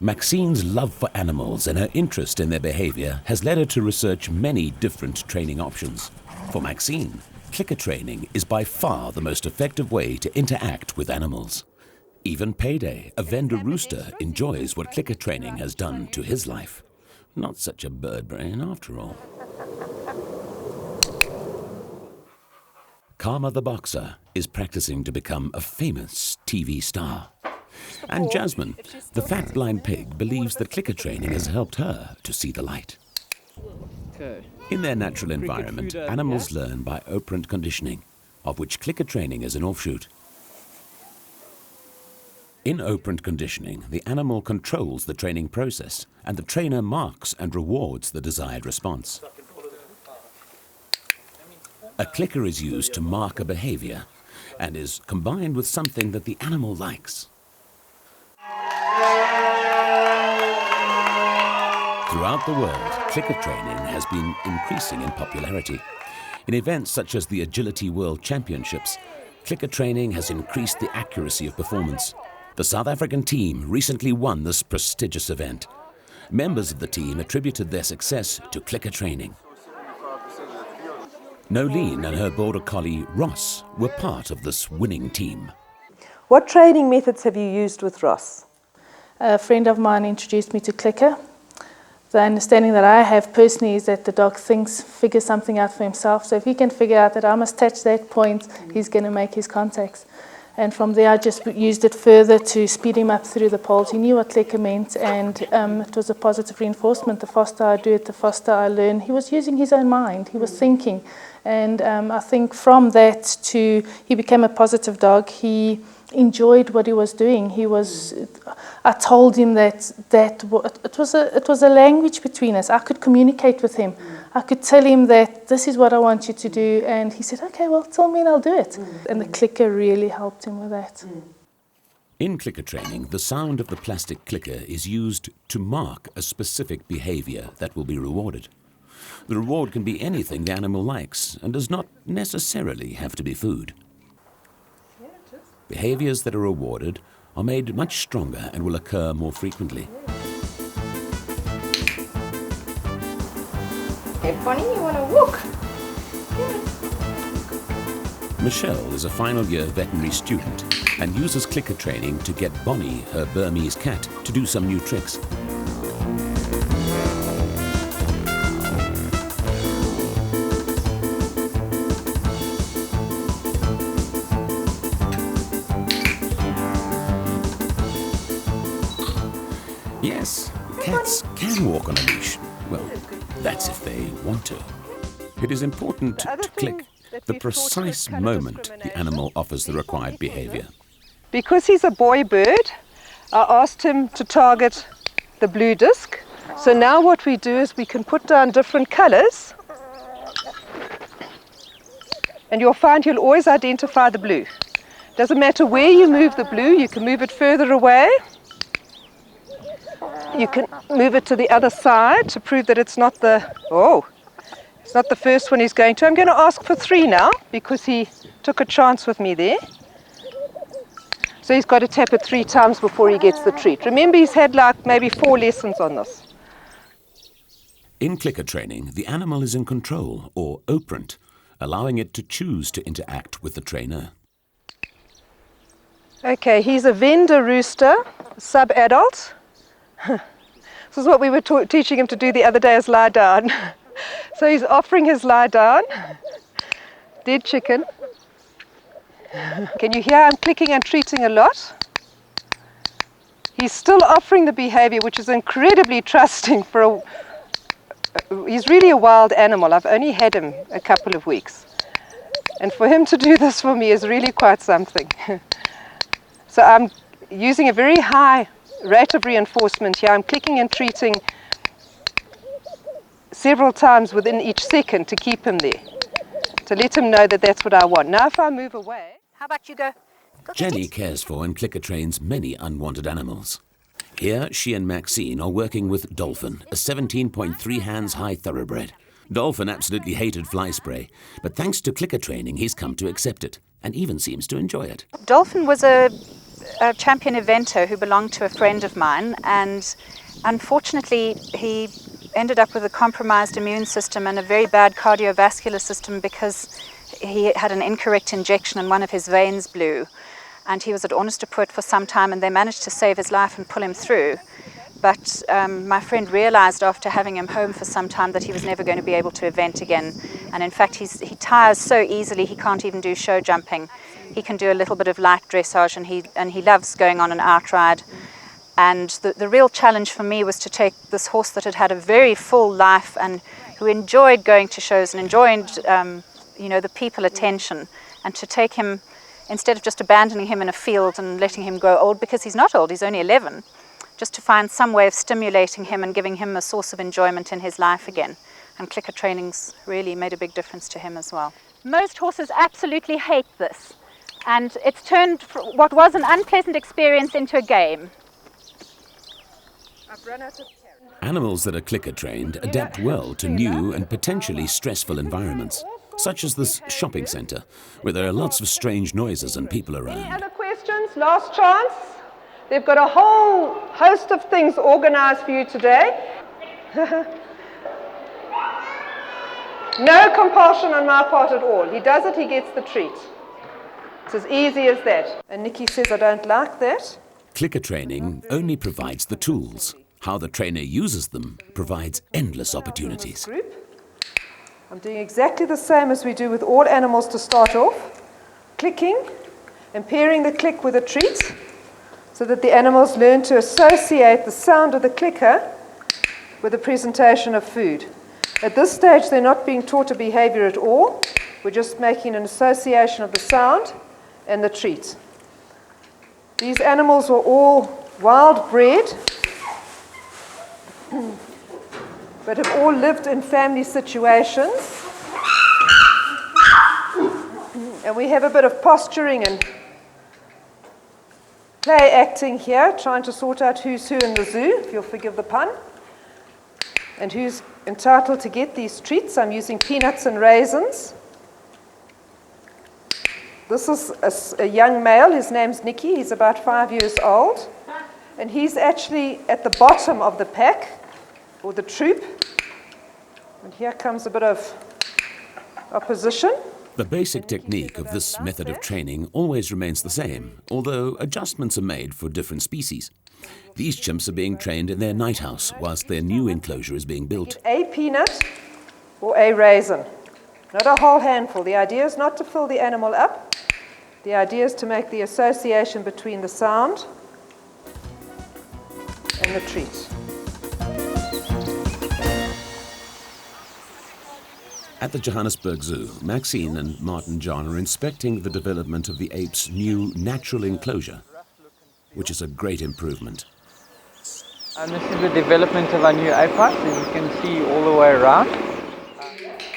Maxine's love for animals and her interest in their behavior has led her to research many different training options. For Maxine, clicker training is by far the most effective way to interact with animals. Even Payday, a vendor rooster, enjoys what clicker training has done to his life. Not such a bird brain after all. Karma the boxer is practicing to become a famous TV star. And Jasmine, the fat blind pig, believes that clicker training has helped her to see the light. In their natural environment, animals learn by operant conditioning, of which clicker training is an offshoot. In operant conditioning, the animal controls the training process, and the trainer marks and rewards the desired response. A clicker is used to mark a behavior and is combined with something that the animal likes. Throughout the world, clicker training has been increasing in popularity. In events such as the Agility World Championships, clicker training has increased the accuracy of performance. The South African team recently won this prestigious event. Members of the team attributed their success to clicker training. Nolene and her border collie, Ross, were part of this winning team. What training methods have you used with Ross? A friend of mine introduced me to clicker. The understanding that I have personally is that the dog figures something out for himself. So if he can figure out that I must touch that point, he's going to make his contacts. And from there, I just used it further to speed him up through the poles. He knew what clicker meant, and it was a positive reinforcement. The faster I do it, the faster I learn. He was using his own mind. He was thinking. And I think from that he became a positive dog. He enjoyed what he was doing. I told him that it was a language between us. I could communicate with him. I could tell him that this is what I want you to do, and he said, okay, well, tell me and I'll do it. And the clicker really helped him with that. In clicker training, the sound of the plastic clicker is used to mark a specific behavior that will be rewarded. The reward can be anything the animal likes and does not necessarily have to be food. Behaviors that are rewarded are made much stronger and will occur more frequently. Hey, Bonnie, you want to walk? Michelle is a final year veterinary student and uses clicker training to get Bonnie, her Burmese cat, to do some new tricks. Yes, cats can walk on a leash. Well, that's if they want to. It is important to click the precise moment the animal offers the required behavior. Because he's a boy bird, I asked him to target the blue disc. So now what we do is we can put down different colors, and you'll find you'll always identify the blue. Doesn't matter where you move the blue, you can move it further away. You can move it to the other side to prove that it's not the first one he's going to. I'm going to ask for 3 now because he took a chance with me there. So he's got to tap it 3 times before he gets the treat. Remember, he's had like maybe 4 lessons on this. In clicker training, the animal is in control or operant, allowing it to choose to interact with the trainer. Okay, he's a vendor rooster, sub-adult. This is what we were teaching him to do the other day, is lie down. So he's offering his lie down. Dead chicken. Can you hear I'm clicking and treating a lot? He's still offering the behavior, which is incredibly trusting for he's really a wild animal. I've only had him a couple of weeks. And for him to do this for me is really quite something. So I'm using a very high rate of reinforcement here. I'm clicking and treating several times within each second to keep him there, to let him know that that's what I want. Now if I move away... How about you go? Jenny cares for and clicker trains many unwanted animals. Here, she and Maxine are working with Dolphin, a 17.3 hands high thoroughbred. Dolphin absolutely hated fly spray, but thanks to clicker training, he's come to accept it and even seems to enjoy it. Dolphin was a a champion eventer who belonged to a friend of mine, and unfortunately he ended up with a compromised immune system and a very bad cardiovascular system because he had an incorrect injection and one of his veins blew. And he was at Onderstepoort for some time, and they managed to save his life and pull him through. But my friend realized after having him home for some time that he was never going to be able to event again. And in fact, he tires so easily he can't even do show jumping. He can do a little bit of light dressage, and he loves going on an outride. And the real challenge for me was to take this horse that had had a very full life and who enjoyed going to shows and enjoyed the people attention, and to take him, instead of just abandoning him in a field and letting him grow old, because he's not old, he's only 11, just to find some way of stimulating him and giving him a source of enjoyment in his life again. And clicker training's really made a big difference to him as well. Most horses absolutely hate this, and it's turned what was an unpleasant experience into a game. Animals that are clicker trained adapt well to new and potentially stressful environments, such as this shopping centre, where there are lots of strange noises and people around. Any other questions? Last chance. They've got a whole host of things organized for you today. No compulsion on my part at all. He does it, he gets the treat. It's as easy as that. And Nikki says, I don't like that. Clicker training only provides the tools. How the trainer uses them provides endless opportunities. I'm doing exactly the same as we do with all animals to start off. Clicking and pairing the click with a treat so that the animals learn to associate the sound of the clicker with the presentation of food. At this stage, they're not being taught a behavior at all. We're just making an association of the sound and the treat. These animals were all wild bred, but have all lived in family situations. And we have a bit of posturing and play acting here, trying to sort out who's who in the zoo, if you'll forgive the pun, and who's entitled to get these treats. I'm using peanuts and raisins. This is a young male. His name's Nicky. He's about 5 years old. And he's actually at the bottom of the pack, or the troop. And here comes a bit of opposition. The basic technique of this method of training always remains the same, although adjustments are made for different species. These chimps are being trained in their night house whilst their new enclosure is being built. A peanut or a raisin, not a whole handful. The idea is not to fill the animal up. The idea is to make the association between the sound and the treat. At the Johannesburg Zoo, Maxine and Martin John are inspecting the development of the ape's new natural enclosure, which is a great improvement. And this is the development of our new ape house, as you can see all the way around.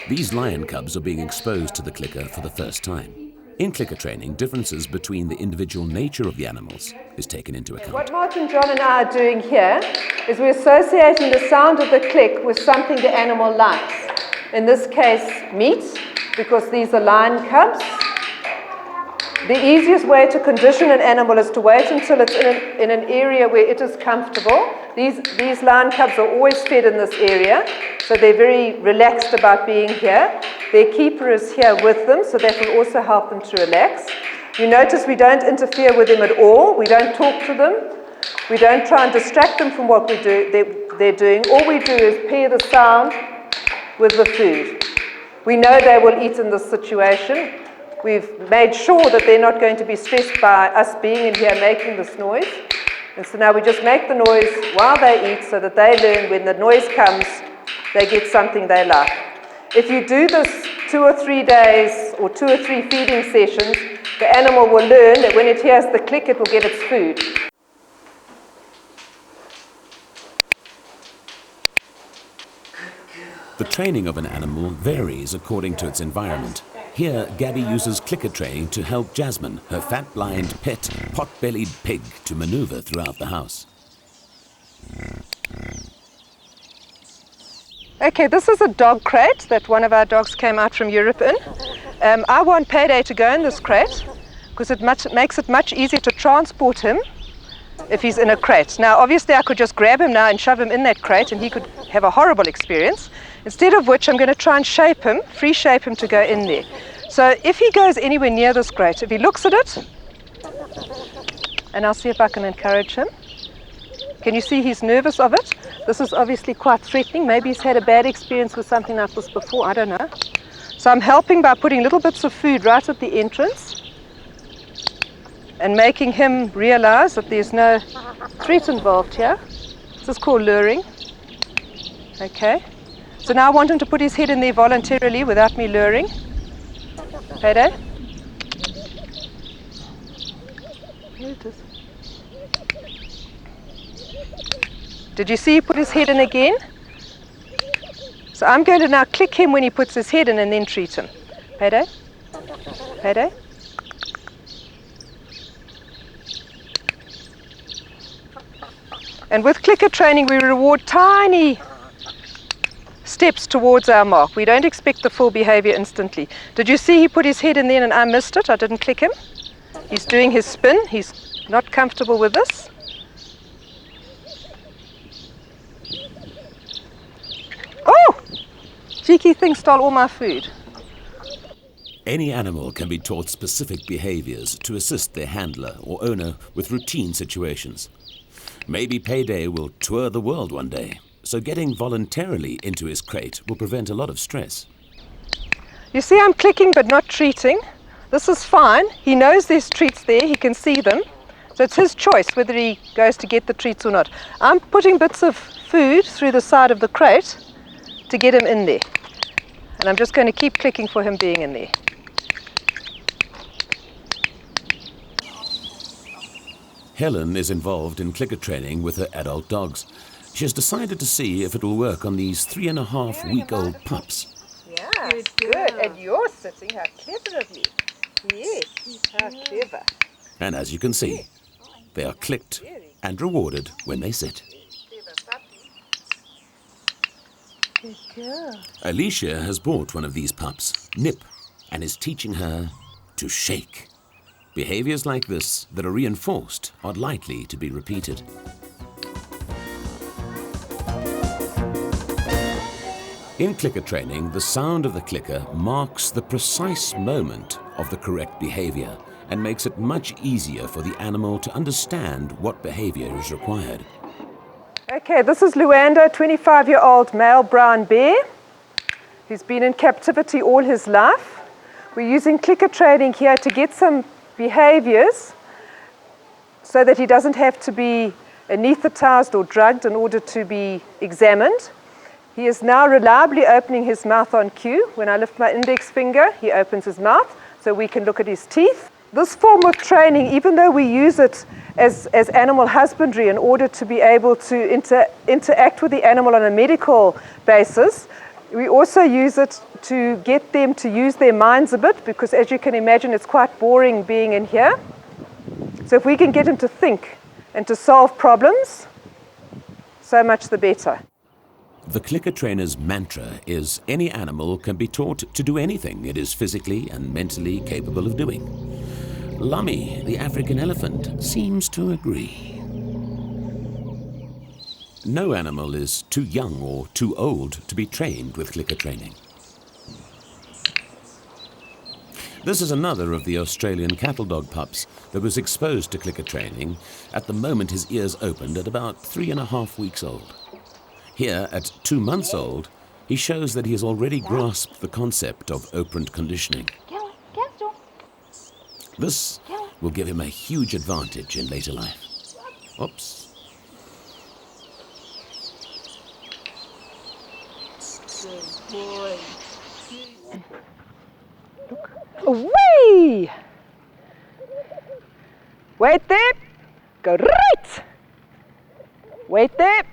These lion cubs are being exposed to the clicker for the first time. In clicker training, differences between the individual nature of the animals is taken into account. What Martin, John and I are doing here is we're associating the sound of the click with something the animal likes. In this case, meat, because these are lion cubs. The easiest way to condition an animal is to wait until it's in an area where it is comfortable. These lion cubs are always fed in this area, so they're very relaxed about being here. Their keeper is here with them, so that will also help them to relax. You notice we don't interfere with them at all. We don't talk to them. We don't try and distract them from what they're doing. All we do is pair the sound with the food. We know they will eat in this situation. We've made sure that they're not going to be stressed by us being in here making this noise. And so now we just make the noise while they eat so that they learn when the noise comes, they get something they like. If you do this 2 or 3 days or 2 or 3 feeding sessions, the animal will learn that when it hears the click, it will get its food. The training of an animal varies according to its environment. Here, Gabby uses clicker training to help Jasmine, her fat-blind pet, pot-bellied pig, to maneuver throughout the house. Okay, this is a dog crate that one of our dogs came out from Europe in. I want Payday to go in this crate, because it makes it much easier to transport him if he's in a crate. Now, obviously, I could just grab him now and shove him in that crate, and he could have a horrible experience. Instead of which, I'm going to try and shape him, free shape him to go in there. So if he goes anywhere near this crate, if he looks at it, and I'll see if I can encourage him. Can you see he's nervous of it? This is obviously quite threatening. Maybe he's had a bad experience with something like this before, I don't know. So I'm helping by putting little bits of food right at the entrance and making him realize that there's no threat involved here. This is called luring. Okay. So now I want him to put his head in there voluntarily without me luring. Payday. Here it is. Did you see he put his head in again? So I'm going to now click him when he puts his head in and then treat him. Payday. Payday. And with clicker training, we reward tiny steps towards our mark. We don't expect the full behavior instantly. Did you see he put his head in there and I missed it? I didn't click him. He's doing his spin. He's not comfortable with this. Oh! Cheeky thing stole all my food. Any animal can be taught specific behaviors to assist their handler or owner with routine situations. Maybe Payday will tour the world one day, so getting voluntarily into his crate will prevent a lot of stress. You see, I'm clicking but not treating. This is fine. He knows there's treats there. He can see them. So it's his choice whether he goes to get the treats or not. I'm putting bits of food through the side of the crate to get him in there. And I'm just going to keep clicking for him being in there. Helen is involved in clicker training with her adult dogs. She has decided to see if it will work on these 3.5-week-old pups. Yes, good. And you're sitting. How clever of you. Yes, how clever. And as you can see, they are clicked and rewarded when they sit. Good girl. Alicia has bought one of these pups, Nip, and is teaching her to shake. Behaviors like this that are reinforced are likely to be repeated. In clicker training, the sound of the clicker marks the precise moment of the correct behavior and makes it much easier for the animal to understand what behavior is required. Okay, this is Luanda, 25-year-old male brown bear. He's been in captivity all his life. We're using clicker training here to get some behaviors so that he doesn't have to be anesthetized or drugged in order to be examined. He is now reliably opening his mouth on cue. When I lift my index finger, he opens his mouth so we can look at his teeth. This form of training, even though we use it as animal husbandry in order to be able to interact with the animal on a medical basis, we also use it to get them to use their minds a bit, because as you can imagine, it's quite boring being in here. So if we can get them to think and to solve problems, so much the better. The clicker trainer's mantra is any animal can be taught to do anything it is physically and mentally capable of doing. Lummy, the African elephant, seems to agree. No animal is too young or too old to be trained with clicker training. This is another of the Australian cattle dog pups that was exposed to clicker training at the moment his ears opened at about 3.5 weeks old. Here, at 2 months old, he shows that he has already grasped the concept of operant conditioning. This will give him a huge advantage in later life. Oops. Good boy. Look. Away! Wait there. Go right. Wait there.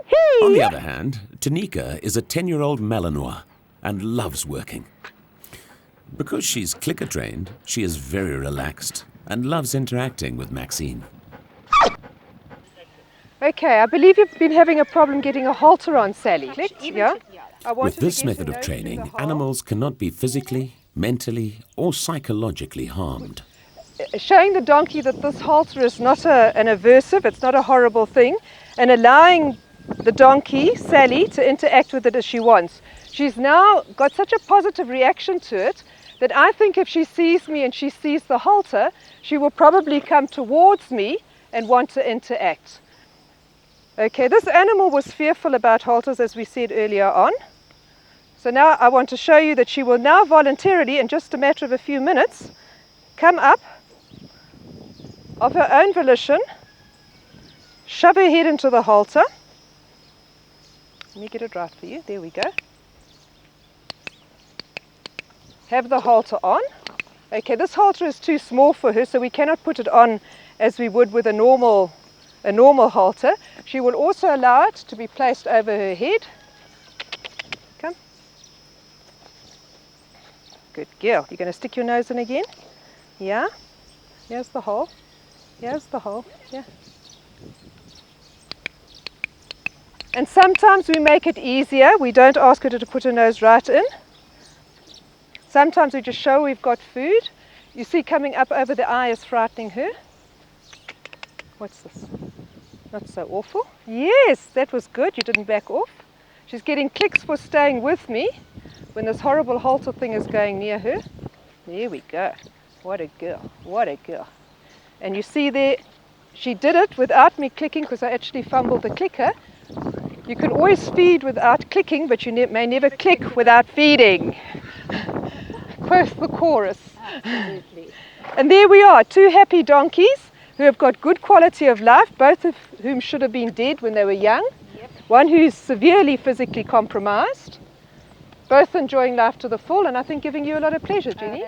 Hey. On the other hand, Tanika is a 10-year-old Malinois and loves working. Because she's clicker trained, she is very relaxed and loves interacting with Maxine. Okay, I believe you've been having a problem getting a halter on, Sally. Yeah? With this method of training, animals cannot be physically, mentally or psychologically harmed. Showing the donkey that this halter is not an aversive, it's not a horrible thing, and allowing the donkey, Sally, to interact with it as she wants. She's now got such a positive reaction to it that I think if she sees me and she sees the halter, she will probably come towards me and want to interact. Okay, this animal was fearful about halters, as we said earlier on. So now I want to show you that she will now voluntarily, in just a matter of a few minutes, come up of her own volition, shove her head into the halter. Let me get it right for you. There we go. Have the halter on. Okay, this halter is too small for her, so we cannot put it on as we would with a normal halter. She will also allow it to be placed over her head. Come. Good girl. You're going to stick your nose in again? Yeah. Here's the hole. Here's the hole. Yeah. And sometimes we make it easier. We don't ask her to put her nose right in. Sometimes we just show we've got food. You see coming up over the eye is frightening her. What's this? Not so awful. Yes, that was good. You didn't back off. She's getting clicks for staying with me when this horrible halter thing is going near her. There we go. What a girl. What a girl. And you see there, she did it without me clicking because I actually fumbled the clicker. You can always feed without clicking, but you may never click without feeding. Quoth the chorus. Absolutely. And there we are, two happy donkeys who have got good quality of life, both of whom should have been dead when they were young. Yep. One who's severely physically compromised. Both enjoying life to the full, and I think giving you a lot of pleasure, Jenny.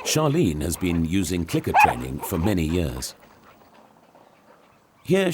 Charlene has been using clicker training for many years. Here